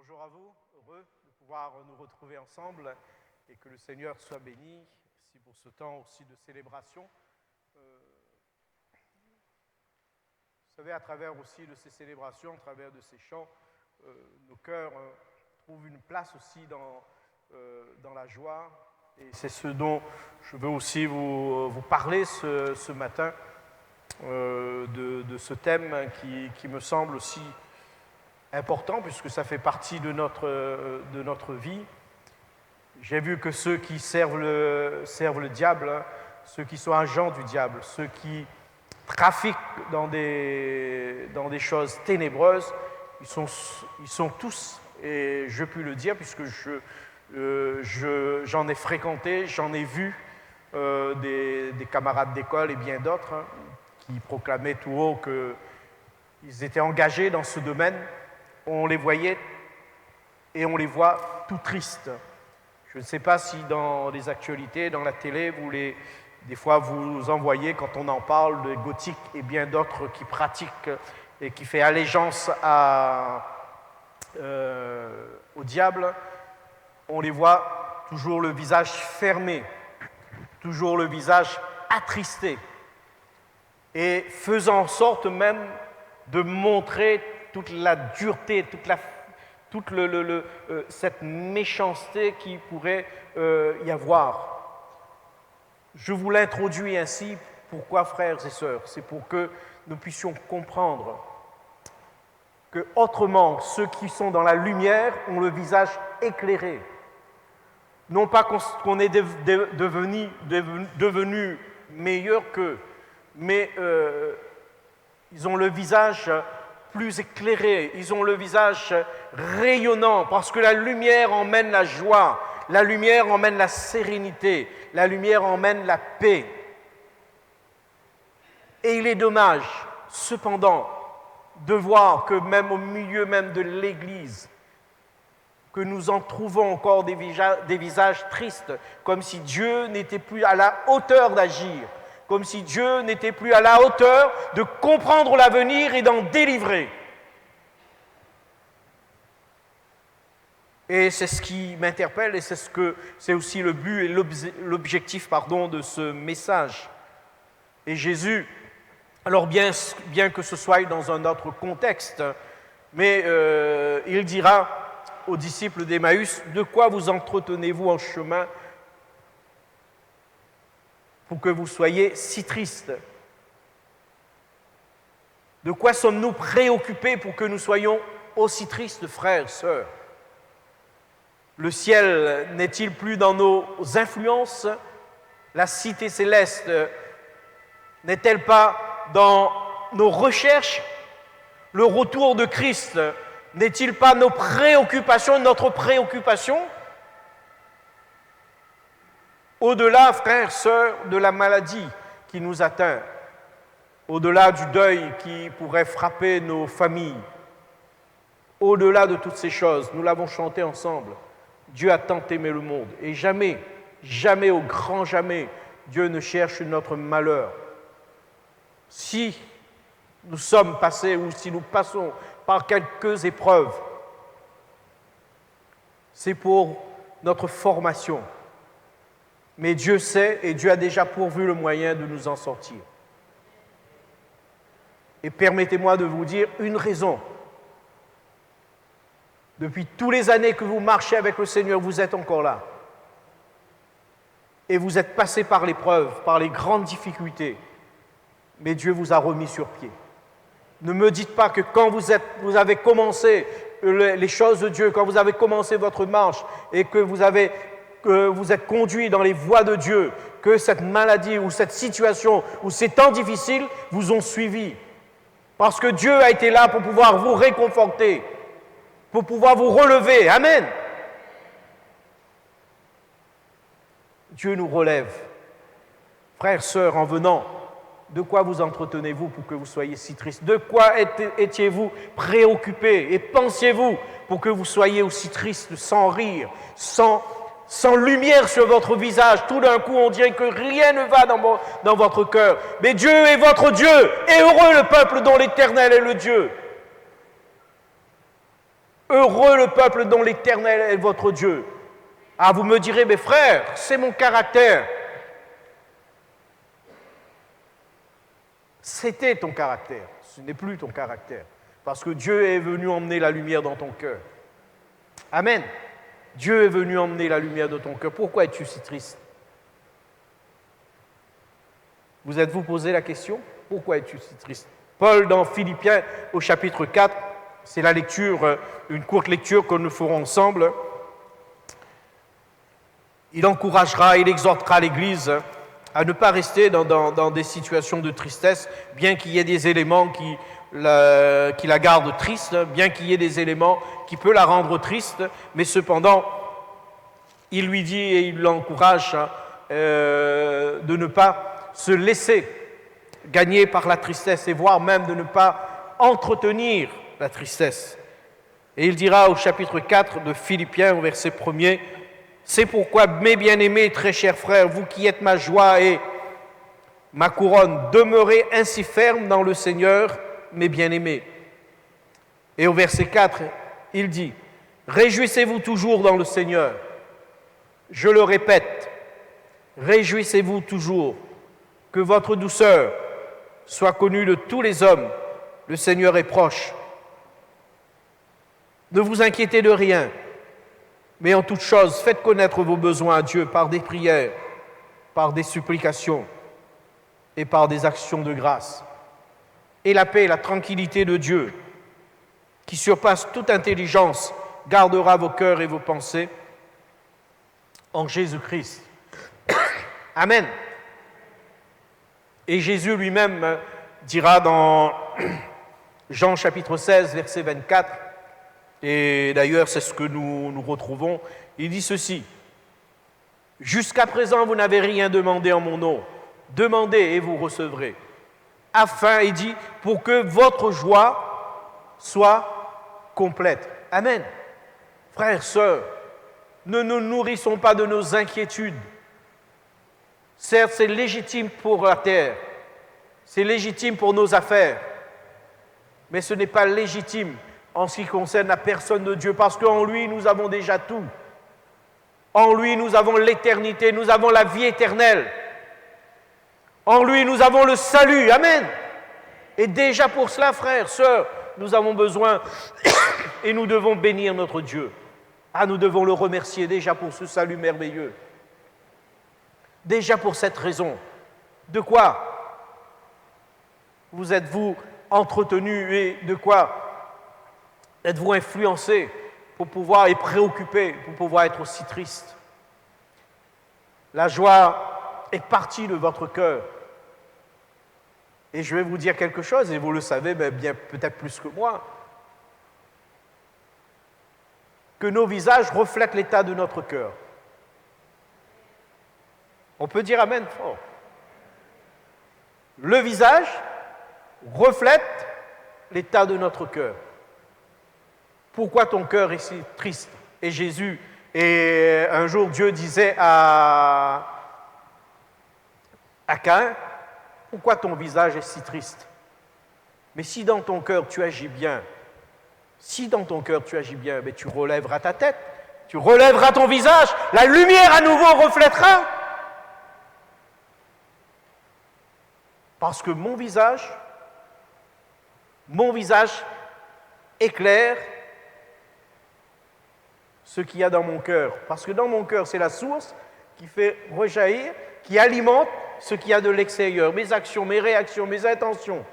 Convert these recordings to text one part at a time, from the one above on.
Bonjour à vous, heureux de pouvoir nous retrouver ensemble et que le Seigneur soit béni. Merci pour ce temps aussi de célébration. Vous savez, à travers aussi de ces célébrations, à travers de ces chants, nos cœurs trouvent une place aussi dans la joie. Et c'est ce dont je veux aussi vous parler ce matin, de ce thème qui me semble aussi important puisque ça fait partie de notre vie. J'ai vu que ceux qui servent le diable, ceux qui sont agents du diable, ceux qui trafiquent dans des choses ténébreuses, ils sont tous, et je puis le dire puisque j'en ai fréquenté, j'en ai vu des camarades d'école et bien d'autres qui proclamaient tout haut qu'ils étaient engagés dans ce domaine. On les voyait et on les voit tout tristes. Je ne sais pas si dans les actualités, dans la télé, des fois vous en voyez quand on en parle, de gothiques et bien d'autres qui pratiquent et qui font allégeance au diable. On les voit toujours le visage fermé, toujours le visage attristé et faisant en sorte même de montrer toute la dureté, cette méchanceté qui pourrait y avoir. Je vous l'introduis ainsi. Pourquoi, frères et sœurs? C'est pour que nous puissions comprendre que autrement, ceux qui sont dans la lumière ont le visage éclairé. Non pas qu'on est devenu meilleur qu'eux, mais ils ont le visage plus éclairé, ils ont le visage rayonnant, parce que la lumière emmène la joie, la lumière emmène la sérénité, la lumière emmène la paix. Et il est dommage, cependant, de voir que même au milieu même de l'Église, que nous en trouvons encore des visages tristes, comme si Dieu n'était plus à la hauteur d'agir, comme si Dieu n'était plus à la hauteur de comprendre l'avenir et d'en délivrer. Et c'est ce qui m'interpelle et c'est aussi le but et l'objectif de ce message. Et Jésus, alors bien que ce soit dans un autre contexte, mais il dira aux disciples d'Emmaüs, « De quoi vous entretenez-vous en chemin pour que vous soyez si tristes? De quoi sommes-nous préoccupés pour que nous soyons aussi tristes, frères, sœurs? Le ciel n'est-il plus dans nos influences? La cité céleste n'est-elle pas dans nos recherches? Le retour de Christ n'est-il pas nos préoccupations, notre préoccupation? Au-delà, frères, sœurs, de la maladie qui nous atteint, au-delà du deuil qui pourrait frapper nos familles, au-delà de toutes ces choses, nous l'avons chanté ensemble, Dieu a tant aimé le monde, et jamais, jamais, au grand jamais, Dieu ne cherche notre malheur. Si nous sommes passés ou si nous passons par quelques épreuves, c'est pour notre formation. Mais Dieu sait et Dieu a déjà pourvu le moyen de nous en sortir. Et permettez-moi de vous dire une raison. Depuis toutes les années que vous marchez avec le Seigneur, vous êtes encore là. Et vous êtes passé par l'épreuve, par les grandes difficultés. Mais Dieu vous a remis sur pied. Ne me dites pas que quand vous avez commencé les choses de Dieu, quand vous avez commencé votre marche et que vous êtes conduit dans les voies de Dieu, que cette maladie ou cette situation ou ces temps difficiles vous ont suivi. Parce que Dieu a été là pour pouvoir vous réconforter, pour pouvoir vous relever. Amen. Dieu nous relève. Frères, sœurs, en venant, de quoi vous entretenez-vous pour que vous soyez si tristes? De quoi étiez-vous préoccupés et pensiez-vous pour que vous soyez aussi tristes, sans rire, sans lumière sur votre visage? Tout d'un coup, on dirait que rien ne va dans votre cœur. Mais Dieu est votre Dieu, et heureux le peuple dont l'Éternel est le Dieu. Heureux le peuple dont l'Éternel est votre Dieu. Ah, vous me direz, mes frères, c'est mon caractère. C'était ton caractère, ce n'est plus ton caractère. Parce que Dieu est venu emmener la lumière dans ton cœur. Amen. Dieu est venu emmener la lumière dans ton cœur. Pourquoi es-tu si triste? Vous êtes-vous posé la question? Pourquoi es-tu si triste? Paul, dans Philippiens, au chapitre 4, c'est la lecture, une courte lecture que nous ferons ensemble. Il encouragera, il exhortera l'Église à ne pas rester dans des situations de tristesse, bien qu'il y ait des éléments qui la gardent triste, bien qu'il y ait des éléments qui peuvent la rendre triste, mais cependant, il lui dit et il l'encourage de ne pas se laisser gagner par la tristesse et voire même de ne pas entretenir la tristesse. Et il dira au chapitre 4 de Philippiens, au verset 1er, « C'est pourquoi, mes bien-aimés, très chers frères, vous qui êtes ma joie et ma couronne, demeurez ainsi fermes dans le Seigneur, mes bien-aimés. » Et au verset 4, il dit, « Réjouissez-vous toujours dans le Seigneur. » Je le répète, réjouissez-vous toujours, que votre douceur soit connue de tous les hommes, le Seigneur est proche. Ne vous inquiétez de rien, mais en toute chose, faites connaître vos besoins à Dieu par des prières, par des supplications et par des actions de grâce. Et la paix et la tranquillité de Dieu, qui surpasse toute intelligence, gardera vos cœurs et vos pensées en Jésus-Christ. Amen. Et Jésus lui-même dira dans Jean chapitre 16, verset 24, et d'ailleurs c'est ce que nous retrouvons, il dit ceci, « Jusqu'à présent vous n'avez rien demandé en mon nom, demandez et vous recevrez. » Afin, il dit, pour que votre joie soit complète. Amen. Frères, sœurs, ne nous nourrissons pas de nos inquiétudes. Certes, c'est légitime pour la terre, c'est légitime pour nos affaires, mais ce n'est pas légitime en ce qui concerne la personne de Dieu, parce qu'en lui, nous avons déjà tout. En lui, nous avons l'éternité, nous avons la vie éternelle. En lui, nous avons le salut. Amen. Et déjà pour cela, frères, sœurs, nous avons besoin et nous devons bénir notre Dieu. Ah, nous devons le remercier déjà pour ce salut merveilleux. Déjà pour cette raison. De quoi vous êtes-vous entretenu et de quoi êtes-vous influencé pour pouvoir et préoccupé pour pouvoir être aussi triste? La joie est partie de votre cœur. Et je vais vous dire quelque chose, et vous le savez bien peut-être plus que moi, que nos visages reflètent l'état de notre cœur. On peut dire amen fort. Le visage reflète l'état de notre cœur. Pourquoi ton cœur est si triste? Et Jésus, et un jour Dieu disait à Caïn, pourquoi ton visage est si triste? Mais si dans ton cœur tu agis bien, mais tu relèveras ta tête, tu relèveras ton visage, la lumière à nouveau reflètera. Parce que mon visage éclaire ce qu'il y a dans mon cœur. Parce que dans mon cœur, c'est la source qui fait rejaillir, qui alimente ce qu'il y a de l'extérieur, mes actions, mes réactions, mes intentions.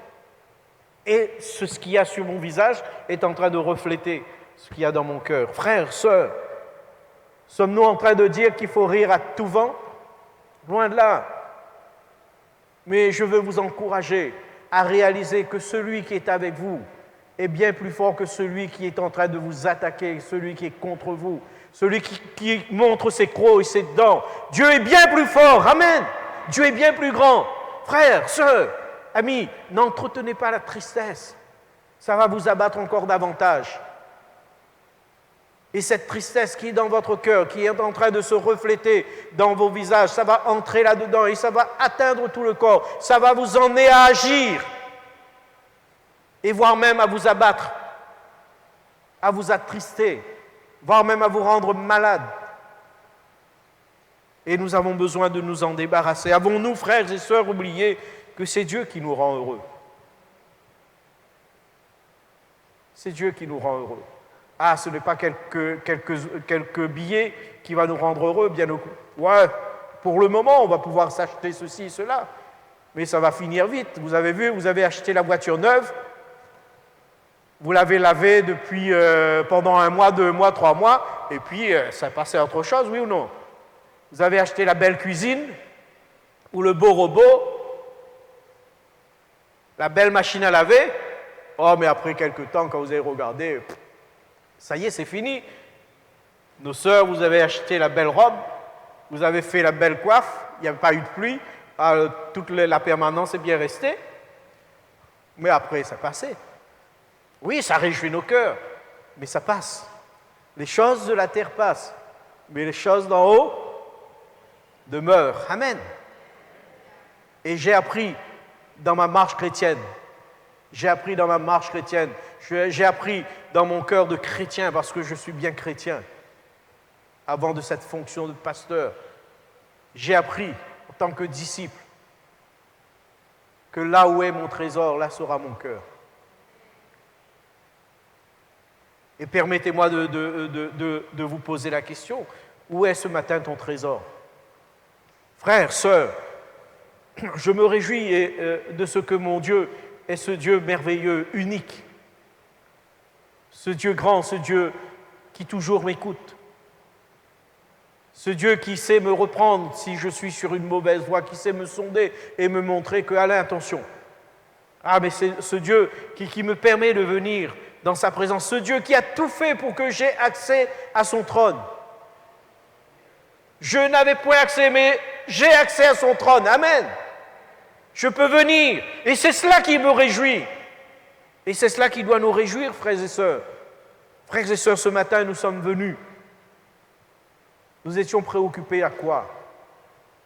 Et ce qu'il y a sur mon visage est en train de refléter ce qu'il y a dans mon cœur. Frères, sœurs, sommes-nous en train de dire qu'il faut rire à tout vent? Loin de là. Mais je veux vous encourager à réaliser que celui qui est avec vous est bien plus fort que celui qui est en train de vous attaquer, celui qui est contre vous, celui qui montre ses crocs et ses dents. Dieu est bien plus fort, amen. Dieu est bien plus grand. Frères, sœurs, amis, n'entretenez pas la tristesse. Ça va vous abattre encore davantage. Et cette tristesse qui est dans votre cœur, qui est en train de se refléter dans vos visages, ça va entrer là-dedans et ça va atteindre tout le corps. Ça va vous emmener à agir et voire même à vous abattre. à vous attrister, voire même à vous rendre malade. Et nous avons besoin de nous en débarrasser. Avons-nous, frères et sœurs, oublié que c'est Dieu qui nous rend heureux? C'est Dieu qui nous rend heureux. Ah, ce n'est pas quelques billets qui va nous rendre heureux, bien au ouais, pour le moment, on va pouvoir s'acheter ceci et cela, mais ça va finir vite. Vous avez vu, vous avez acheté la voiture neuve, vous l'avez lavée depuis pendant 1 mois, 2 mois, 3 mois, et puis ça passait à autre chose, oui ou non? Vous avez acheté la belle cuisine, ou le beau robot, la belle machine à laver. Oh, mais après quelques temps, quand vous avez regardé, ça y est, c'est fini. Nos sœurs, vous avez acheté la belle robe, vous avez fait la belle coiffe, il n'y a pas eu de pluie, toute la permanence est bien restée. Mais après, ça passait. Oui, ça réjouit nos cœurs, mais ça passe. Les choses de la terre passent, mais les choses d'en haut demeurent. Amen. Et j'ai appris dans ma marche chrétienne, j'ai appris dans mon cœur de chrétien, parce que je suis bien chrétien, avant de cette fonction de pasteur, j'ai appris en tant que disciple que là où est mon trésor, là sera mon cœur. Et permettez-moi de vous poser la question, où est ce matin ton trésor? Frères, sœurs, je me réjouis de ce que mon Dieu est ce Dieu merveilleux, unique, ce Dieu grand, ce Dieu qui toujours m'écoute, ce Dieu qui sait me reprendre si je suis sur une mauvaise voie, qui sait me sonder et me montrer que, Alain, attention. Ah, mais c'est ce Dieu qui me permet de venir dans sa présence, ce Dieu qui a tout fait pour que j'aie accès à son trône. Je n'avais point accès, mais j'ai accès à son trône. Amen. Je peux venir. Et c'est cela qui me réjouit. Et c'est cela qui doit nous réjouir, frères et sœurs. Frères et sœurs, ce matin, nous sommes venus. Nous étions préoccupés à quoi?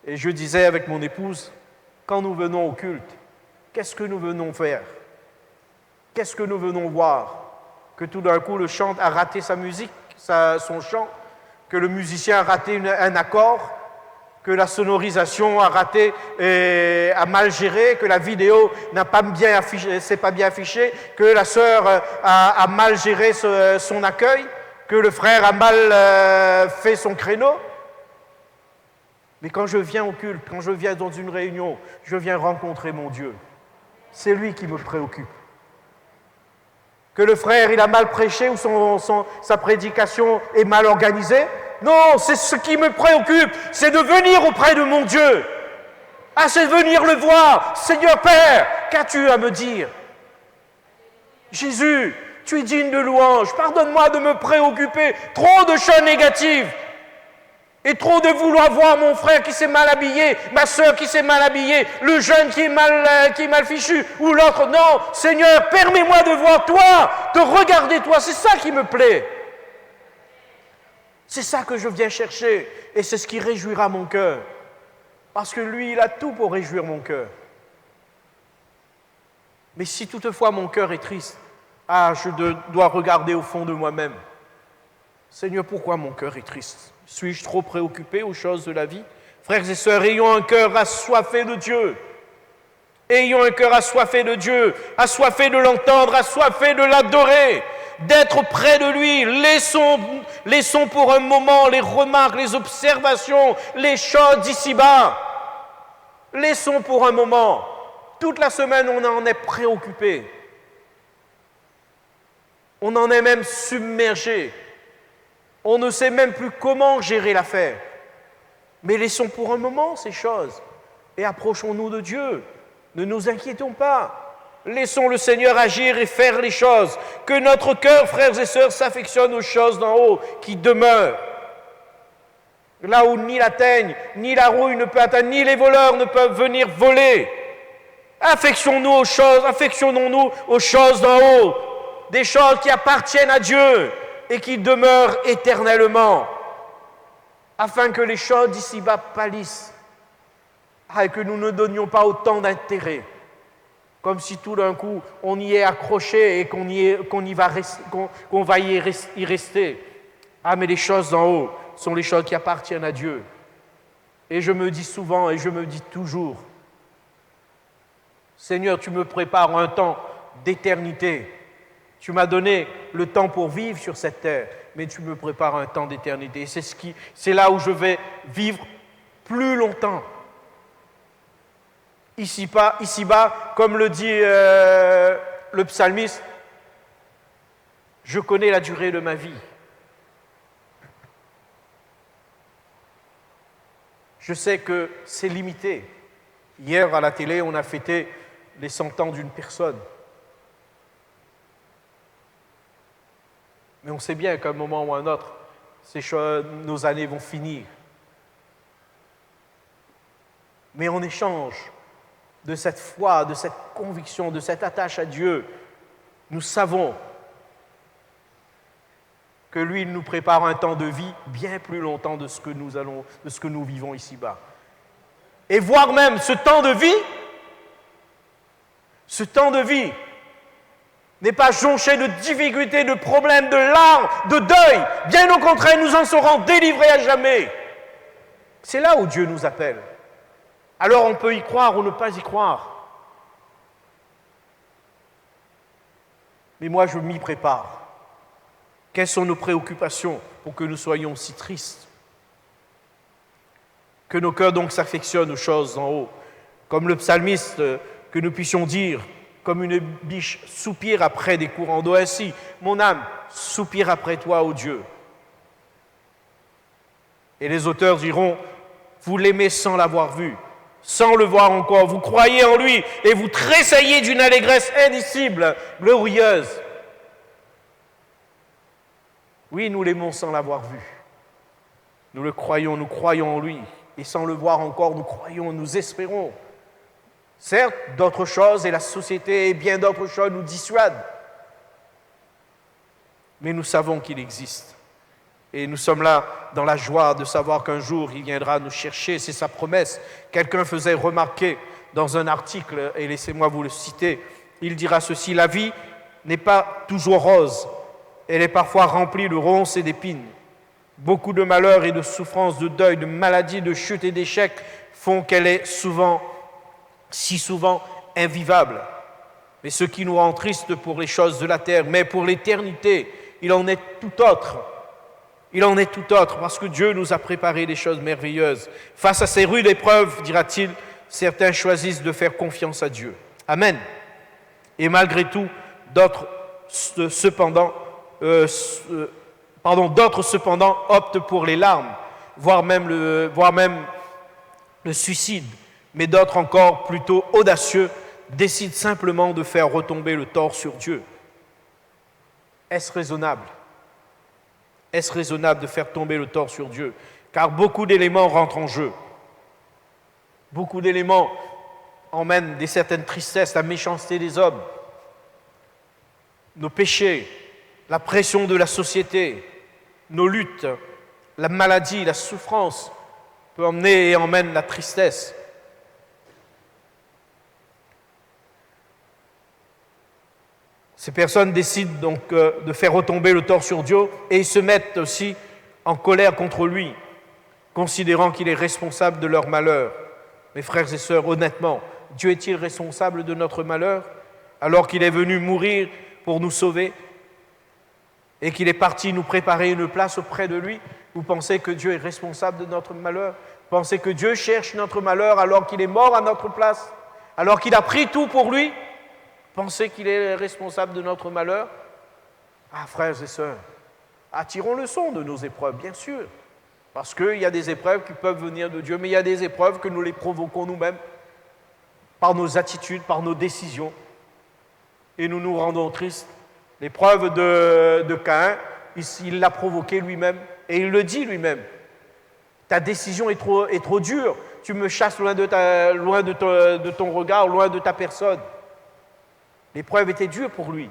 Et je disais avec mon épouse, quand nous venons au culte, qu'est-ce que nous venons faire? Qu'est-ce que nous venons voir? Que tout d'un coup, le chant a raté sa musique, son chant, que le musicien a raté un accord, que la sonorisation a raté et a mal géré, que la vidéo n'a pas bien affiché, s'est pas bien affichée, que la sœur a mal géré son accueil, que le frère a mal fait son créneau. Mais quand je viens au culte, quand je viens dans une réunion, je viens rencontrer mon Dieu. C'est lui qui me préoccupe. Que le frère, il a mal prêché ou sa prédication est mal organisée. Non, c'est ce qui me préoccupe, c'est de venir auprès de mon Dieu. Ah, c'est de venir le voir. Seigneur Père, qu'as-tu à me dire? Jésus, tu es digne de louange. Pardonne-moi de me préoccuper. Trop de choses négatives. Et trop de vouloir voir mon frère qui s'est mal habillé, ma sœur qui s'est mal habillée, le jeune qui est mal fichu, ou l'autre. Non, Seigneur, permets-moi de voir toi, de regarder toi. C'est ça qui me plaît. C'est ça que je viens chercher. Et c'est ce qui réjouira mon cœur. Parce que lui, il a tout pour réjouir mon cœur. Mais si toutefois mon cœur est triste, je dois regarder au fond de moi-même. Seigneur, pourquoi mon cœur est triste? Suis-je trop préoccupé aux choses de la vie? Frères et sœurs, ayons un cœur assoiffé de Dieu. Ayons un cœur assoiffé de Dieu, assoiffé de l'entendre, assoiffé de l'adorer, d'être près de lui. Laissons pour un moment les remarques, les observations, les choses d'ici-bas. Laissons pour un moment. Toute la semaine, on en est préoccupé. On en est même submergé. On ne sait même plus comment gérer l'affaire. Mais laissons pour un moment ces choses et approchons-nous de Dieu. Ne nous inquiétons pas. Laissons le Seigneur agir et faire les choses. Que notre cœur, frères et sœurs, s'affectionne aux choses d'en haut qui demeurent. Là où ni la teigne, ni la rouille ne peut atteindre, ni les voleurs ne peuvent venir voler. Affectionnons-nous aux choses d'en haut. Des choses qui appartiennent à Dieu et qui demeurent éternellement, afin que les choses d'ici-bas pâlissent, et que nous ne donnions pas autant d'intérêt Comme si tout d'un coup, on y est accroché et qu'on va y rester. Ah, mais les choses d'en haut sont les choses qui appartiennent à Dieu. Et je me dis souvent et je me dis toujours, Seigneur, tu me prépares un temps d'éternité. Tu m'as donné le temps pour vivre sur cette terre, mais tu me prépares un temps d'éternité. C'est là où je vais vivre plus longtemps. Ici-bas, comme le dit le psalmiste, je connais la durée de ma vie. Je sais que c'est limité. Hier, à la télé, on a fêté les 100 ans d'une personne. Mais on sait bien qu'à un moment ou à un autre, nos années vont finir. Mais en échange de cette foi, de cette conviction, de cette attache à Dieu, nous savons que lui, il nous prépare un temps de vie bien plus longtemps de ce que nous vivons ici-bas. Et voire même ce temps de vie n'est pas jonché de difficultés, de problèmes, de larmes, de deuil. Bien au contraire, nous en serons délivrés à jamais. C'est là où Dieu nous appelle. Alors on peut y croire ou ne pas y croire. Mais moi, je m'y prépare. Quelles sont nos préoccupations pour que nous soyons si tristes? Que nos cœurs donc s'affectionnent aux choses d'en haut. Comme le psalmiste, que nous puissions dire, comme une biche soupire après des courants d'eau, ainsi, mon âme soupire après toi, ô Dieu. Et les auteurs diront, vous l'aimez sans l'avoir vu, sans le voir encore, vous croyez en lui et vous tressaillez d'une allégresse indicible, glorieuse. Oui, nous l'aimons sans l'avoir vu. Nous croyons en lui. Et sans le voir encore, nous croyons, nous espérons. Certes, d'autres choses et la société et bien d'autres choses nous dissuadent. Mais nous savons qu'il existe. Et nous sommes là dans la joie de savoir qu'un jour, il viendra nous chercher. C'est sa promesse. Quelqu'un faisait remarquer dans un article, et laissez-moi vous le citer, il dira ceci, la vie n'est pas toujours rose. Elle est parfois remplie de ronces et d'épines. Beaucoup de malheurs et de souffrances, de deuil, de maladies, de chutes et d'échecs font qu'elle est si souvent invivable. Mais ce qui nous rend tristes pour les choses de la terre, mais pour l'éternité, il en est tout autre. Il en est tout autre, parce que Dieu nous a préparé des choses merveilleuses. Face à ces rudes épreuves, dira-t-il, certains choisissent de faire confiance à Dieu. Amen. Et malgré tout, d'autres cependant optent pour les larmes, voire même le suicide. Mais d'autres encore, plutôt audacieux, décident simplement de faire retomber le tort sur Dieu. Est-ce raisonnable? Est-ce raisonnable de faire tomber le tort sur Dieu? Car beaucoup d'éléments rentrent en jeu. Beaucoup d'éléments emmènent des certaines tristesses, la méchanceté des hommes, nos péchés, la pression de la société, nos luttes, la maladie, la souffrance peut emmener et emmène la tristesse. Ces personnes décident donc de faire retomber le tort sur Dieu et ils se mettent aussi en colère contre lui, considérant qu'il est responsable de leur malheur. Mes frères et sœurs, honnêtement, Dieu est-il responsable de notre malheur alors qu'il est venu mourir pour nous sauver et qu'il est parti nous préparer une place auprès de lui? Vous pensez que Dieu est responsable de notre malheur? Vous pensez que Dieu cherche notre malheur alors qu'il est mort à notre place? Alors qu'il a pris tout pour lui? Pensez qu'il est responsable de notre malheur? Ah, frères et sœurs, attirons le son de nos épreuves, bien sûr. Parce qu'il y a des épreuves qui peuvent venir de Dieu, mais il y a des épreuves que nous les provoquons nous-mêmes, par nos attitudes, par nos décisions. Et nous nous rendons tristes. L'épreuve de Caïn, il l'a provoquée lui-même, et il le dit lui-même. Ta décision est trop dure, tu me chasses loin de ton regard, loin de ta personne. L'épreuve était dure pour lui.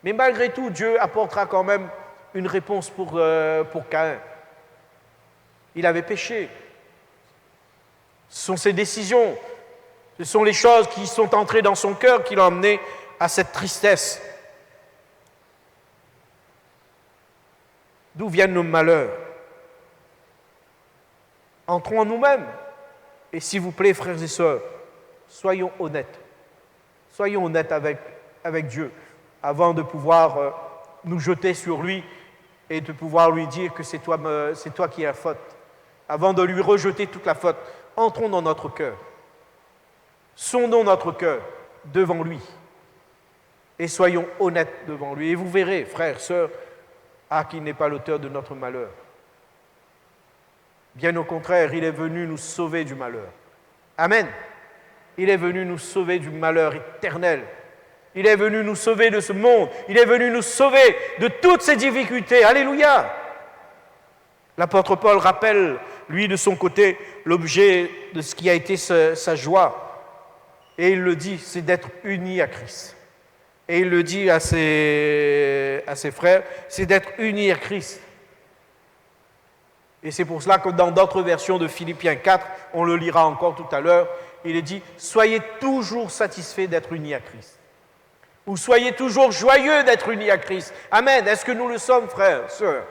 Mais malgré tout, Dieu apportera quand même une réponse pour Caïn. Il avait péché. Ce sont ses décisions Ce sont les choses qui sont entrées dans son cœur qui l'ont amené à cette tristesse. D'où viennent nos malheurs? Entrons en nous-mêmes. Et s'il vous plaît, frères et sœurs, soyons honnêtes. Soyons honnêtes avec Dieu avant de pouvoir nous jeter sur lui et de pouvoir lui dire que c'est toi qui as la faute. Avant de lui rejeter toute la faute, entrons dans notre cœur. Sondons notre cœur devant lui et soyons honnêtes devant lui. Et vous verrez, frères, sœurs, qu'il n'est pas l'auteur de notre malheur. Bien au contraire, il est venu nous sauver du malheur. Amen. Il est venu nous sauver du malheur éternel. Il est venu nous sauver de ce monde. Il est venu nous sauver de toutes ces difficultés. Alléluia. L'apôtre Paul rappelle, lui, de son côté, l'objet de ce qui a été sa joie. Et il le dit, c'est d'être uni à Christ. Et il le dit à ses frères, c'est d'être uni à Christ. Et c'est pour cela que dans d'autres versions de Philippiens 4, on le lira encore tout à l'heure, il est dit « Soyez toujours satisfaits d'être unis à Christ ». Ou « Soyez toujours joyeux d'être unis à Christ ». Amen. Est-ce que nous le sommes, frères, sœurs?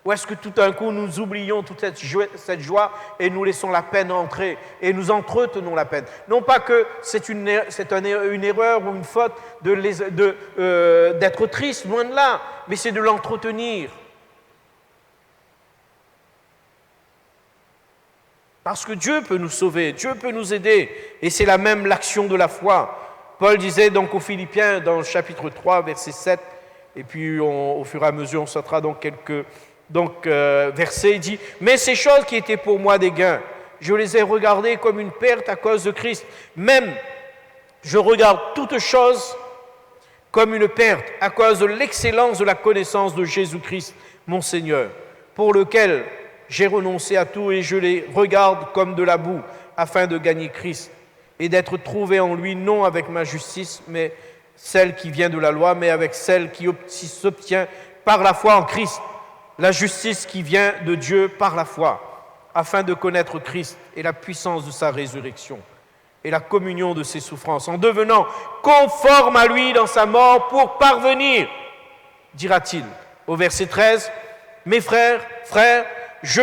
Ou est-ce que tout d'un coup, nous oublions toute cette joie et nous laissons la peine entrer et nous entretenons la peine? Non pas que c'est une erreur ou une faute d'être triste, loin de là, mais c'est de l'entretenir. Parce que Dieu peut nous sauver, Dieu peut nous aider. Et c'est la même l'action de la foi. Paul disait donc aux Philippiens dans le chapitre 3, verset 7, et puis au fur et à mesure on sautera donc quelques versets, il dit « Mais ces choses qui étaient pour moi des gains, je les ai regardées comme une perte à cause de Christ. Même, je regarde toutes choses comme une perte à cause de l'excellence de la connaissance de Jésus-Christ, mon Seigneur, pour lequel j'ai renoncé à tout et je les regarde comme de la boue, afin de gagner Christ et d'être trouvé en lui, non avec ma justice, mais celle qui vient de la loi, mais avec celle qui s'obtient par la foi en Christ, la justice qui vient de Dieu par la foi, afin de connaître Christ et la puissance de sa résurrection et la communion de ses souffrances, en devenant conforme à lui dans sa mort pour parvenir, dira-t-il, au verset 13, « Mes frères, je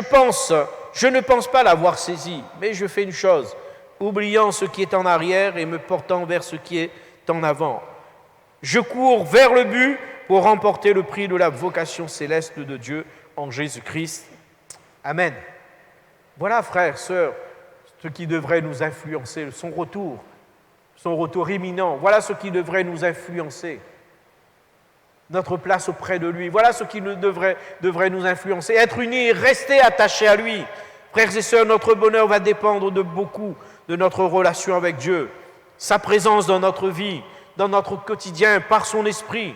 ne pense pas l'avoir saisi, mais je fais une chose, oubliant ce qui est en arrière et me portant vers ce qui est en avant. Je cours vers le but pour remporter le prix de la vocation céleste de Dieu en Jésus-Christ. Amen. » Voilà, frères, sœurs, ce qui devrait nous influencer, son retour imminent. Voilà ce qui devrait nous influencer. Notre place auprès de lui. Voilà ce qui devrait nous influencer. Être unis et rester attachés à lui. Frères et sœurs, notre bonheur va dépendre de beaucoup de notre relation avec Dieu. Sa présence dans notre vie, dans notre quotidien, par son esprit.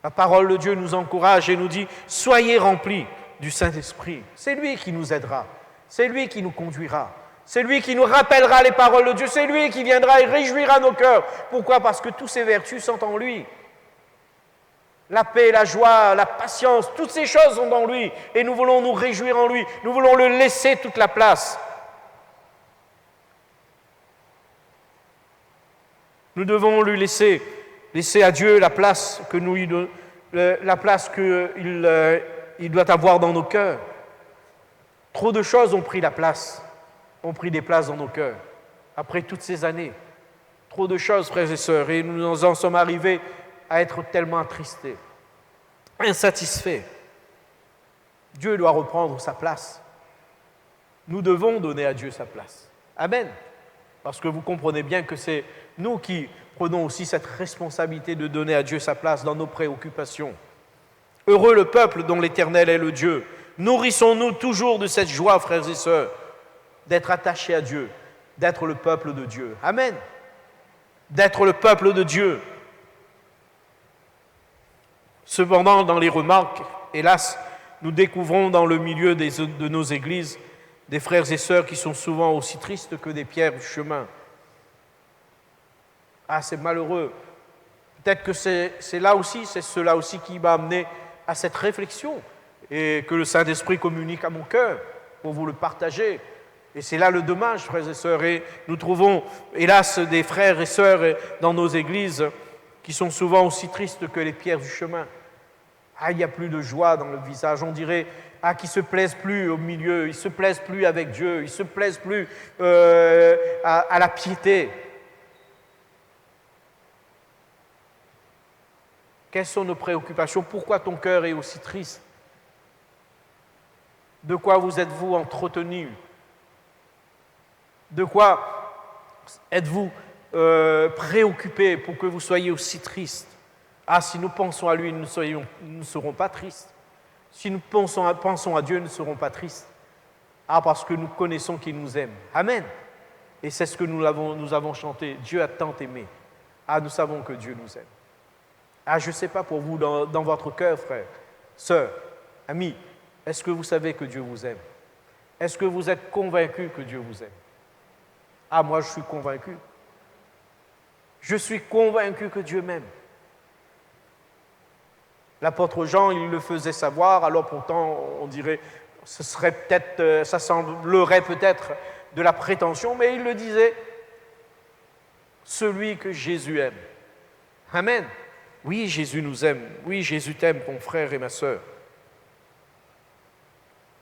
La parole de Dieu nous encourage et nous dit « Soyez remplis du Saint-Esprit ». C'est lui qui nous aidera. C'est lui qui nous conduira. C'est lui qui nous rappellera les paroles de Dieu. C'est lui qui viendra et réjouira nos cœurs. Pourquoi? Parce que toutes ces vertus sont en lui. La paix, la joie, la patience, toutes ces choses sont en lui. Et nous voulons nous réjouir en lui. Nous voulons le laisser toute la place. Nous devons lui laisser à Dieu la place que qu'il doit avoir dans nos cœurs. Trop de choses ont pris des places dans nos cœurs, après toutes ces années. Trop de choses, frères et sœurs, et nous en sommes arrivés à être tellement attristés, insatisfaits. Dieu doit reprendre sa place. Nous devons donner à Dieu sa place. Amen. Parce que vous comprenez bien que c'est nous qui prenons aussi cette responsabilité de donner à Dieu sa place dans nos préoccupations. Heureux le peuple dont l'Éternel est le Dieu. Nourrissons-nous toujours de cette joie, frères et sœurs, d'être attachés à Dieu, d'être le peuple de Dieu. Amen. D'être le peuple de Dieu. Cependant, dans les remarques, hélas, nous découvrons dans le milieu de nos églises des frères et sœurs qui sont souvent aussi tristes que des pierres du chemin. Ah, c'est malheureux. Peut-être que c'est cela aussi qui m'a amené à cette réflexion et que le Saint-Esprit communique à mon cœur pour vous le partager. Et c'est là le dommage, frères et sœurs. Et nous trouvons, hélas, des frères et sœurs dans nos églises qui sont souvent aussi tristes que les pierres du chemin. Ah, il n'y a plus de joie dans le visage. On dirait, qui ne se plaisent plus au milieu, ils ne se plaisent plus avec Dieu, ils ne se plaisent plus à la piété. Quelles sont nos préoccupations? Pourquoi ton cœur est aussi triste? De quoi vous êtes-vous entretenu? De quoi êtes-vous préoccupé pour que vous soyez aussi triste? Si nous pensons à lui, nous ne serons pas tristes. Si nous pensons à Dieu, nous ne serons pas tristes. Parce que nous connaissons qu'il nous aime. Amen. Et c'est ce que nous avons chanté. Dieu a tant aimé. Nous savons que Dieu nous aime. Je ne sais pas pour vous, dans votre cœur, frère, sœur, ami, est-ce que vous savez que Dieu vous aime? Est-ce que vous êtes convaincu que Dieu vous aime? Moi, je suis convaincu. Je suis convaincu que Dieu m'aime. L'apôtre Jean, il le faisait savoir, alors pourtant, on dirait, ça semblerait peut-être de la prétention, mais il le disait, celui que Jésus aime. Amen. Oui, Jésus nous aime. Oui, Jésus t'aime, mon frère et ma sœur.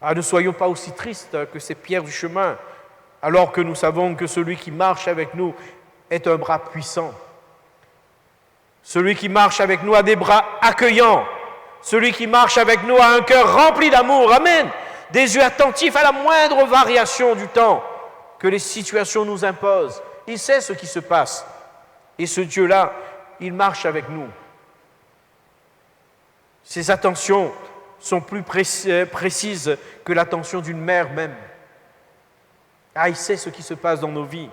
Ne soyons pas aussi tristes que ces pierres du chemin, alors que nous savons que celui qui marche avec nous est un bras puissant. Celui qui marche avec nous a des bras accueillants. Celui qui marche avec nous a un cœur rempli d'amour. Amen. Des yeux attentifs à la moindre variation du temps que les situations nous imposent. Il sait ce qui se passe. Et ce Dieu-là, il marche avec nous. Ses attentions sont plus précises que l'attention d'une mère même. Il sait ce qui se passe dans nos vies.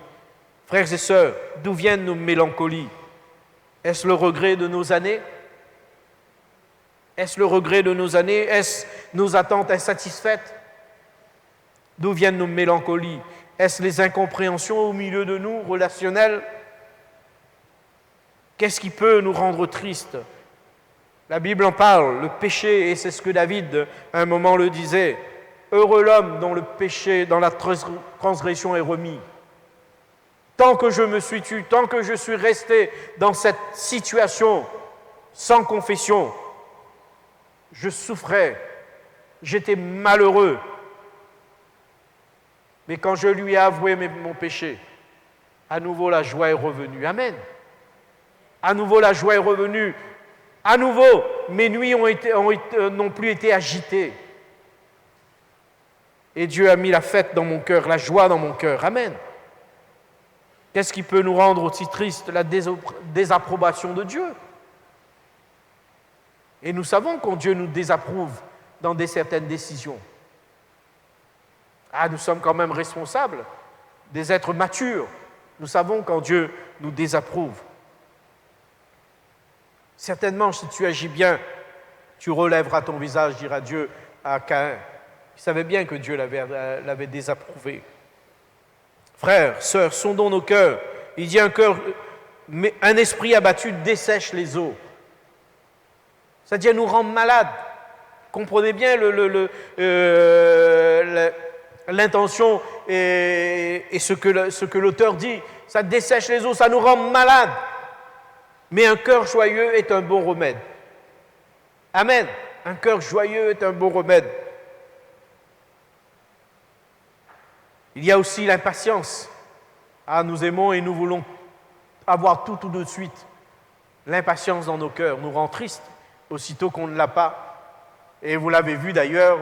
Frères et sœurs, d'où viennent nos mélancolies? Est-ce le regret de nos années? Est-ce le regret de nos années? Est-ce nos attentes insatisfaites? D'où viennent nos mélancolies? Est-ce les incompréhensions au milieu de nous, relationnelles? Qu'est-ce qui peut nous rendre tristes? La Bible en parle, le péché, et c'est ce que David, à un moment, le disait. Heureux l'homme dont le péché, dans la transgression est remis. Tant que je me suis tué, tant que je suis resté dans cette situation sans confession, je souffrais, j'étais malheureux. Mais quand je lui ai avoué mon péché, à nouveau la joie est revenue. Amen. À nouveau la joie est revenue. À nouveau, mes nuits n'ont plus été agitées. Et Dieu a mis la fête dans mon cœur, la joie dans mon cœur. Amen. Qu'est-ce qui peut nous rendre aussi tristes? La désapprobation de Dieu. Et nous savons quand Dieu nous désapprouve dans certaines décisions. Nous sommes quand même responsables, des êtres matures. Nous savons quand Dieu nous désapprouve. Certainement, si tu agis bien, tu relèveras ton visage, dira Dieu à Caïn. Il savait bien que Dieu l'avait désapprouvé. Frères, sœurs, sondons nos cœurs. Il dit un esprit abattu dessèche les eaux. C'est-à-dire nous rend malades. Comprenez bien l'intention et ce que l'auteur dit. Ça dessèche les eaux, ça nous rend malades. Mais un cœur joyeux est un bon remède. Amen. Un cœur joyeux est un bon remède. Il y a aussi l'impatience. Nous aimons et nous voulons avoir tout de suite. L'impatience dans nos cœurs nous rend tristes aussitôt qu'on ne l'a pas. Et vous l'avez vu d'ailleurs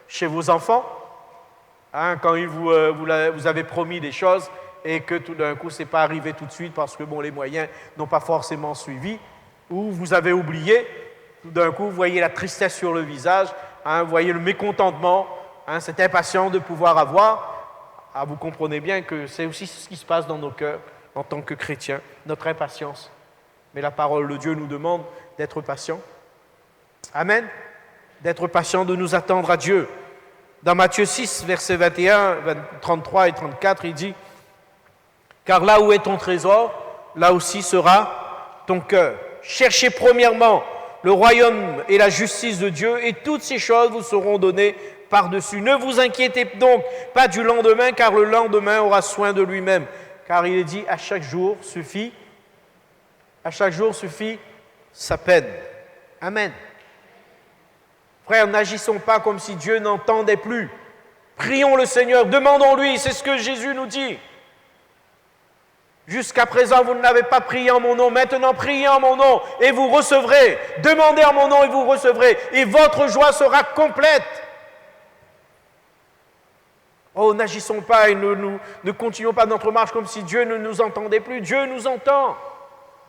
chez vos enfants, quand vous avez promis des choses et que tout d'un coup, ce n'est pas arrivé tout de suite parce que les moyens n'ont pas forcément suivi, ou vous avez oublié, tout d'un coup, vous voyez la tristesse sur le visage, vous voyez le mécontentement, cette impatience de pouvoir avoir. Vous comprenez bien que c'est aussi ce qui se passe dans nos cœurs en tant que chrétiens, notre impatience. Mais la parole de Dieu nous demande d'être patients. Amen. D'être patients, de nous attendre à Dieu. Dans Matthieu 6, versets 21, 33 et 34, il dit « Car là où est ton trésor, là aussi sera ton cœur. Cherchez premièrement le royaume et la justice de Dieu, et toutes ces choses vous seront données par-dessus. Ne vous inquiétez donc pas du lendemain, car le lendemain aura soin de lui-même. Car il est dit, à chaque jour suffit sa peine. Amen. Frères, n'agissons pas comme si Dieu n'entendait plus. Prions le Seigneur, demandons-lui, c'est ce que Jésus nous dit. Jusqu'à présent, vous n'avez pas prié en mon nom. Maintenant, priez en mon nom et vous recevrez. Demandez en mon nom et vous recevrez. Et votre joie sera complète. Oh, n'agissons pas et ne continuons pas notre marche comme si Dieu ne nous entendait plus. Dieu nous entend.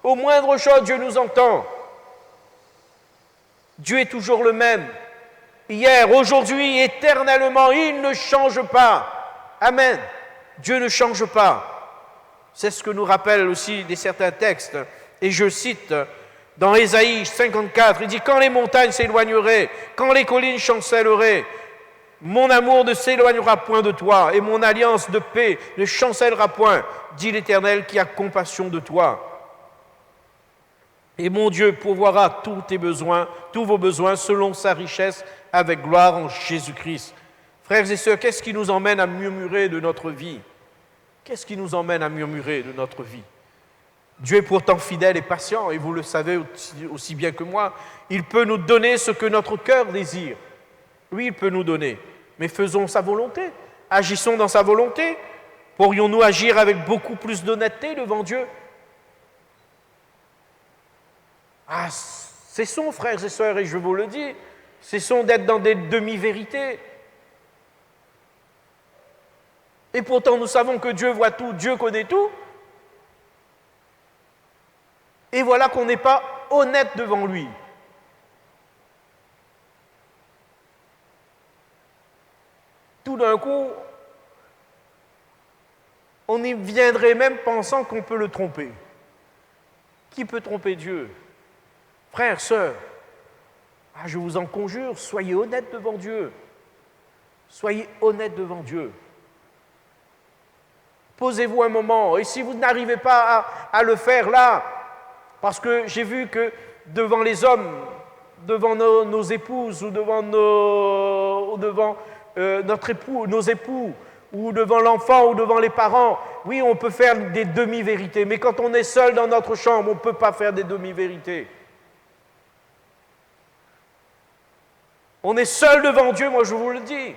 Au moindre chose, Dieu nous entend. Dieu est toujours le même. Hier, aujourd'hui, éternellement, il ne change pas. Amen. Dieu ne change pas. C'est ce que nous rappellent aussi certains textes. Et je cite dans Ésaïe 54, il dit « Quand les montagnes s'éloigneraient, quand les collines chancelleraient, mon amour ne s'éloignera point de toi, et mon alliance de paix ne chancellera point, dit l'Éternel qui a compassion de toi. Et mon Dieu pourvoira tous tes besoins, tous vos besoins, selon sa richesse, avec gloire en Jésus-Christ. » Frères et sœurs, qu'est-ce qui nous emmène à murmurer de notre vie? Qu'est-ce qui nous emmène à murmurer de notre vie? Dieu est pourtant fidèle et patient, et vous le savez aussi bien que moi. Il peut nous donner ce que notre cœur désire. Oui, il peut nous donner, mais faisons sa volonté. Agissons dans sa volonté. Pourrions-nous agir avec beaucoup plus d'honnêteté devant Dieu? Ah, cessons, frères et sœurs, et je vous le dis, cessons d'être dans des demi-vérités. Et pourtant, nous savons que Dieu voit tout, Dieu connaît tout. Et voilà qu'on n'est pas honnête devant lui. Tout d'un coup, on y viendrait même pensant qu'on peut le tromper. Qui peut tromper Dieu? Frères, sœurs, je vous en conjure, soyez honnêtes devant Dieu. Soyez honnêtes devant Dieu. Posez-vous un moment. Et si vous n'arrivez pas à le faire là, parce que j'ai vu que devant les hommes, devant nos épouses, ou devant notre époux, nos époux, ou devant l'enfant, ou devant les parents, oui, on peut faire des demi-vérités. Mais quand on est seul dans notre chambre, on ne peut pas faire des demi-vérités. On est seul devant Dieu, moi je vous le dis.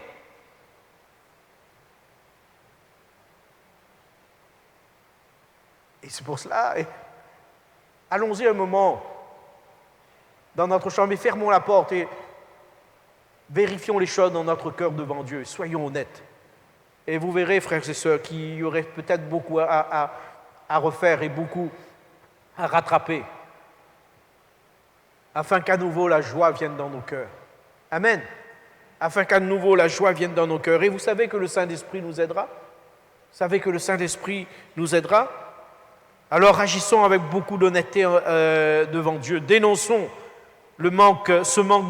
Et c'est pour cela, allons-y un moment dans notre chambre et fermons la porte et vérifions les choses dans notre cœur devant Dieu. Soyons honnêtes. Et vous verrez, frères et sœurs, qu'il y aurait peut-être beaucoup à refaire et beaucoup à rattraper, afin qu'à nouveau la joie vienne dans nos cœurs. Amen. Afin qu'à nouveau la joie vienne dans nos cœurs. Et vous savez que le Saint-Esprit nous aidera? Vous savez que le Saint-Esprit nous aidera? Alors agissons avec beaucoup d'honnêteté devant Dieu. Dénonçons ce manque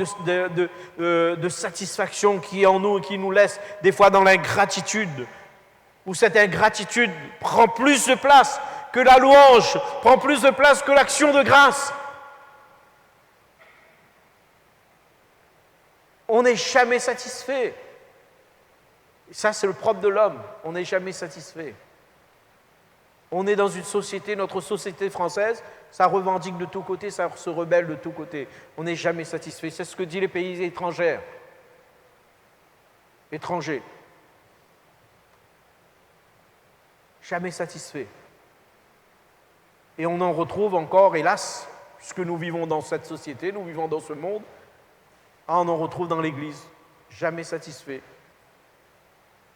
de satisfaction qui est en nous et qui nous laisse des fois dans l'ingratitude, où cette ingratitude prend plus de place que la louange, prend plus de place que l'action de grâce. On n'est jamais satisfait. Et ça, c'est le propre de l'homme. On n'est jamais satisfait. On est dans une société, notre société française, ça revendique de tous côtés, ça se rebelle de tous côtés. On n'est jamais satisfait. C'est ce que disent les pays étrangers. Jamais satisfait. Et on en retrouve encore, hélas, puisque nous vivons dans cette société, nous vivons dans ce monde, on en retrouve dans l'Église. Jamais satisfait.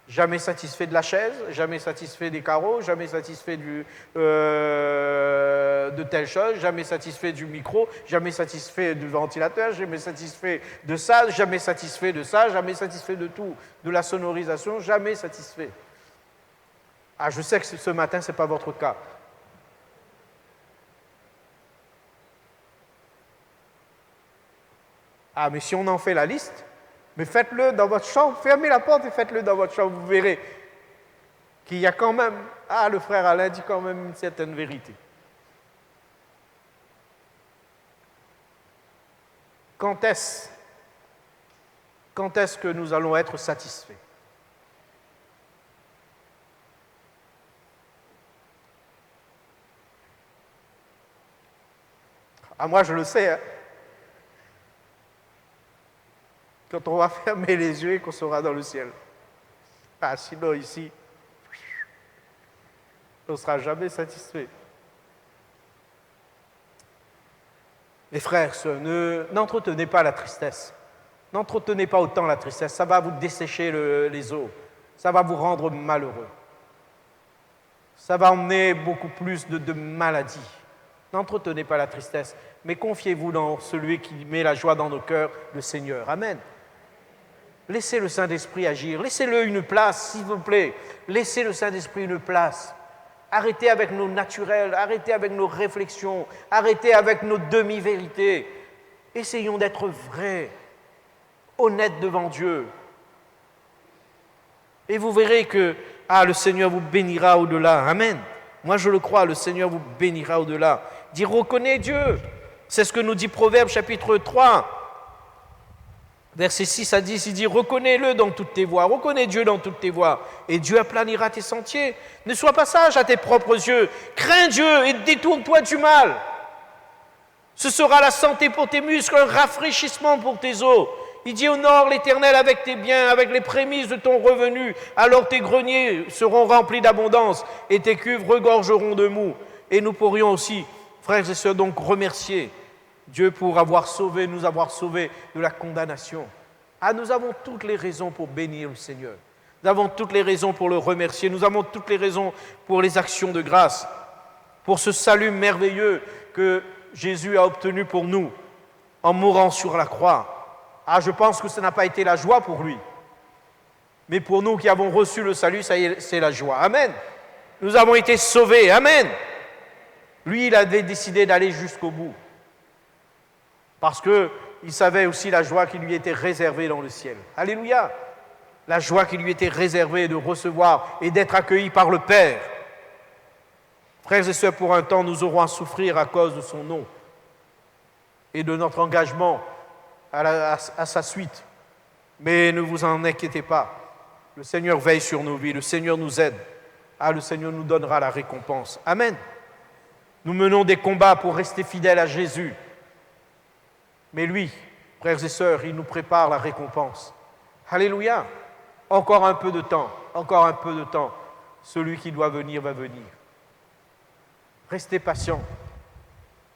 Jamais satisfait de la chaise, jamais satisfait des carreaux, jamais satisfait de telle chose, jamais satisfait du micro, jamais satisfait du ventilateur, jamais satisfait de ça, jamais satisfait de ça, jamais satisfait de tout, de la sonorisation, jamais satisfait. Ah, je sais que ce matin, ce n'est pas votre cas. Ah, mais si on en fait la liste, mais faites-le dans votre chambre, fermez la porte et faites-le dans votre chambre, vous verrez qu'il y a quand même, le frère Alain dit quand même une certaine vérité. Quand est-ce Quand est-ce que nous allons être satisfaits? Ah, moi, je le sais, hein. Quand on va fermer les yeux et qu'on sera dans le ciel. Ah, sinon, ici, on ne sera jamais satisfait. Mes frères, sœurs, n'entretenez pas la tristesse. N'entretenez pas autant la tristesse. Ça va vous dessécher les os. Ça va vous rendre malheureux. Ça va emmener beaucoup plus de maladies. N'entretenez pas la tristesse, mais confiez-vous dans celui qui met la joie dans nos cœurs, le Seigneur. Amen. Laissez le Saint-Esprit agir. Laissez-le une place, s'il vous plaît. Laissez le Saint-Esprit une place. Arrêtez avec nos naturels, arrêtez avec nos réflexions, arrêtez avec nos demi-vérités. Essayons d'être vrais, honnêtes devant Dieu. Et vous verrez que le Seigneur vous bénira au-delà. Amen. Moi, je le crois, le Seigneur vous bénira au-delà. Dis, reconnais Dieu. C'est ce que nous dit Proverbe chapitre 3. Versets 6 à 10, il dit, reconnais-le dans toutes tes voies, reconnais Dieu dans toutes tes voies, et Dieu aplanira tes sentiers. Ne sois pas sage à tes propres yeux, crains Dieu et détourne-toi du mal. Ce sera la santé pour tes muscles, un rafraîchissement pour tes os. Il dit, honore l'Éternel avec tes biens, avec les prémices de ton revenu, alors tes greniers seront remplis d'abondance, et tes cuves regorgeront de mou. Et nous pourrions aussi, frères et sœurs, donc remercier Dieu pour nous avoir sauvés de la condamnation. Nous avons toutes les raisons pour bénir le Seigneur. Nous avons toutes les raisons pour le remercier. Nous avons toutes les raisons pour les actions de grâce, pour ce salut merveilleux que Jésus a obtenu pour nous en mourant sur la croix. Je pense que ce n'a pas été la joie pour lui. Mais pour nous qui avons reçu le salut, ça y est, c'est la joie. Amen. Nous avons été sauvés. Amen. Lui, il avait décidé d'aller jusqu'au bout. Parce qu'il savait aussi la joie qui lui était réservée dans le ciel. Alléluia! La joie qui lui était réservée de recevoir et d'être accueilli par le Père. Frères et sœurs, pour un temps, nous aurons à souffrir à cause de son nom et de notre engagement à sa suite. Mais ne vous en inquiétez pas. Le Seigneur veille sur nos vies, le Seigneur nous aide. Le Seigneur nous donnera la récompense. Amen. Nous menons des combats pour rester fidèles à Jésus. Mais lui, frères et sœurs, il nous prépare la récompense. Alléluia! Encore un peu de temps, encore un peu de temps. Celui qui doit venir va venir. Restez patients.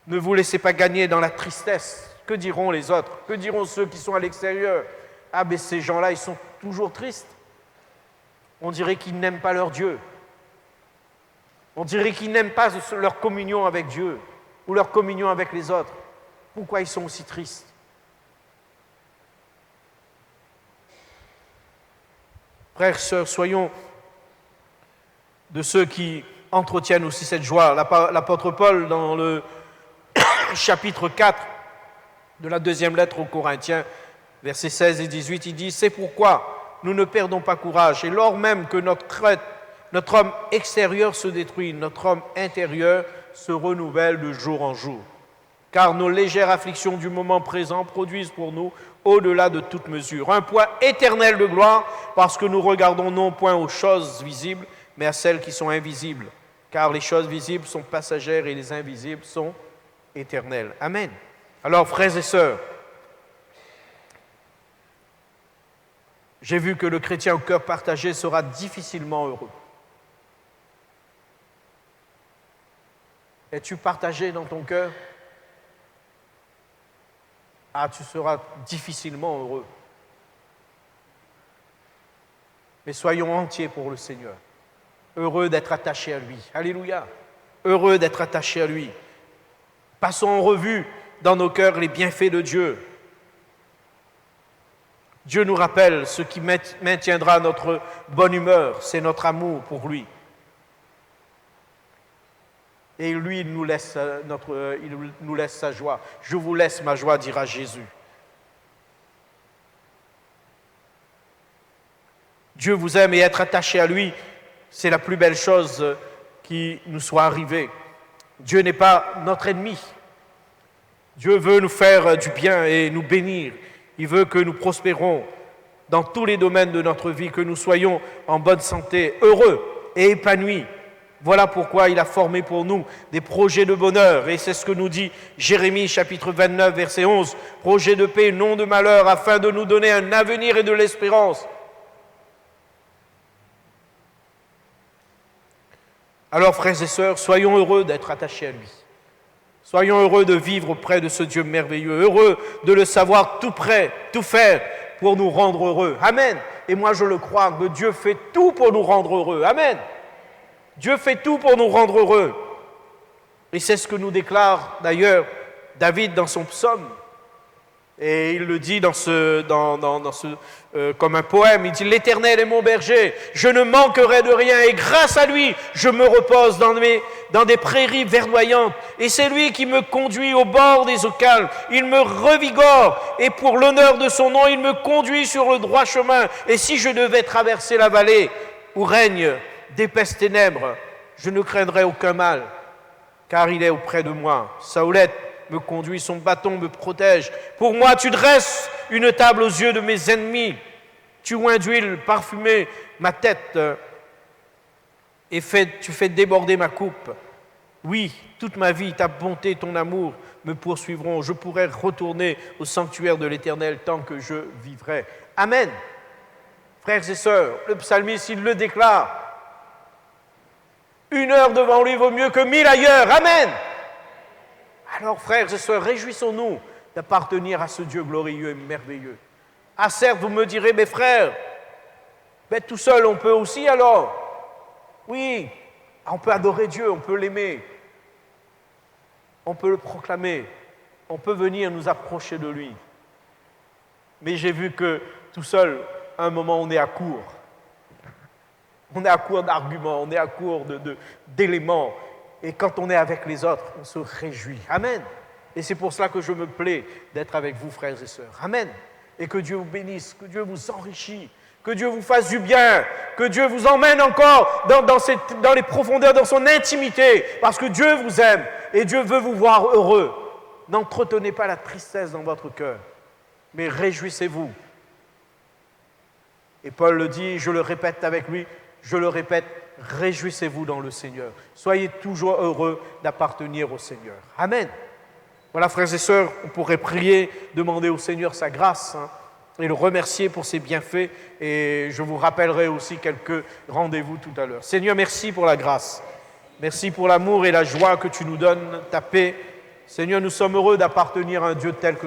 Ne vous laissez pas gagner dans la tristesse. Que diront les autres? Que diront ceux qui sont à l'extérieur? Mais ces gens-là, ils sont toujours tristes. On dirait qu'ils n'aiment pas leur Dieu. On dirait qu'ils n'aiment pas leur communion avec Dieu ou leur communion avec les autres. Pourquoi ils sont aussi tristes? Frères, sœurs, soyons de ceux qui entretiennent aussi cette joie. L'apôtre Paul, dans le chapitre 4 de la deuxième lettre aux Corinthiens, versets 16 et 18, il dit « C'est pourquoi nous ne perdons pas courage, et lors même que notre homme extérieur se détruit, notre homme intérieur se renouvelle de jour en jour. Car nos légères afflictions du moment présent produisent pour nous, au-delà de toute mesure, un poids éternel de gloire, parce que nous regardons non point aux choses visibles, mais à celles qui sont invisibles. Car les choses visibles sont passagères et les invisibles sont éternelles. » Amen. Alors, frères et sœurs, j'ai vu que le chrétien au cœur partagé sera difficilement heureux. Es-tu partagé dans ton cœur? Tu seras difficilement heureux. Mais soyons entiers pour le Seigneur. Heureux d'être attachés à lui. Alléluia. Heureux d'être attachés à lui. Passons en revue dans nos cœurs les bienfaits de Dieu. Dieu nous rappelle ce qui maintiendra notre bonne humeur, c'est notre amour pour lui. Et lui, il nous laisse sa joie. Je vous laisse ma joie, dira Jésus. Dieu vous aime et être attaché à lui, c'est la plus belle chose qui nous soit arrivée. Dieu n'est pas notre ennemi. Dieu veut nous faire du bien et nous bénir. Il veut que nous prospérons. dans tous les domaines de notre vie, que nous soyons en bonne santé, heureux et épanouis. Voilà pourquoi il a formé pour nous des projets de bonheur. Et c'est ce que nous dit Jérémie chapitre 29, verset 11. Projet de paix, non de malheur, afin de nous donner un avenir et de l'espérance. Alors, frères et sœurs, soyons heureux d'être attachés à lui. Soyons heureux de vivre près de ce Dieu merveilleux, heureux de le savoir tout près, tout faire pour nous rendre heureux. Amen. Et moi, je le crois, que Dieu fait tout pour nous rendre heureux. Amen. Dieu fait tout pour nous rendre heureux. Et c'est ce que nous déclare d'ailleurs David dans son psaume. Et il le dit comme un poème. Il dit « L'Éternel est mon berger, je ne manquerai de rien. Et grâce à lui, je me repose dans des prairies verdoyantes. Et c'est lui qui me conduit au bord des eaux calmes. Il me revigore. Et pour l'honneur de son nom, il me conduit sur le droit chemin. Et si je devais traverser la vallée où règne d'épaisses ténèbres, je ne craindrai aucun mal, car il est auprès de moi. Sa houlette me conduit, son bâton me protège. Pour moi, tu dresses une table aux yeux de mes ennemis. Tu oins d'huile parfumée ma tête et tu fais déborder ma coupe. Oui, toute ma vie, ta bonté et ton amour me poursuivront. Je pourrai retourner au sanctuaire de l'Éternel tant que je vivrai. Amen. Frères et sœurs, le psalmiste, il le déclare. 1 heure devant lui vaut mieux que 1000 ailleurs. Amen. Alors, frères et sœurs, réjouissons-nous d'appartenir à ce Dieu glorieux et merveilleux. Ah, certes, vous me direz, mes frères, mais tout seul, on peut aussi alors. Oui, on peut adorer Dieu, on peut l'aimer, on peut le proclamer, on peut venir nous approcher de lui. Mais j'ai vu que tout seul, à un moment, on est à court. On est à court d'arguments, on est à court d'éléments. Et quand on est avec les autres, on se réjouit. Amen. Et c'est pour cela que je me plais d'être avec vous, frères et sœurs. Amen. Et que Dieu vous bénisse, que Dieu vous enrichisse, que Dieu vous fasse du bien, que Dieu vous emmène encore dans les profondeurs, dans son intimité, parce que Dieu vous aime et Dieu veut vous voir heureux. N'entretenez pas la tristesse dans votre cœur, mais réjouissez-vous. Et Paul le dit, je le répète avec lui, je le répète, réjouissez-vous dans le Seigneur. Soyez toujours heureux d'appartenir au Seigneur. Amen. Voilà, frères et sœurs, on pourrait prier, demander au Seigneur sa grâce et le remercier pour ses bienfaits. Et je vous rappellerai aussi quelques rendez-vous tout à l'heure. Seigneur, merci pour la grâce. Merci pour l'amour et la joie que tu nous donnes, ta paix. Seigneur, nous sommes heureux d'appartenir à un Dieu tel que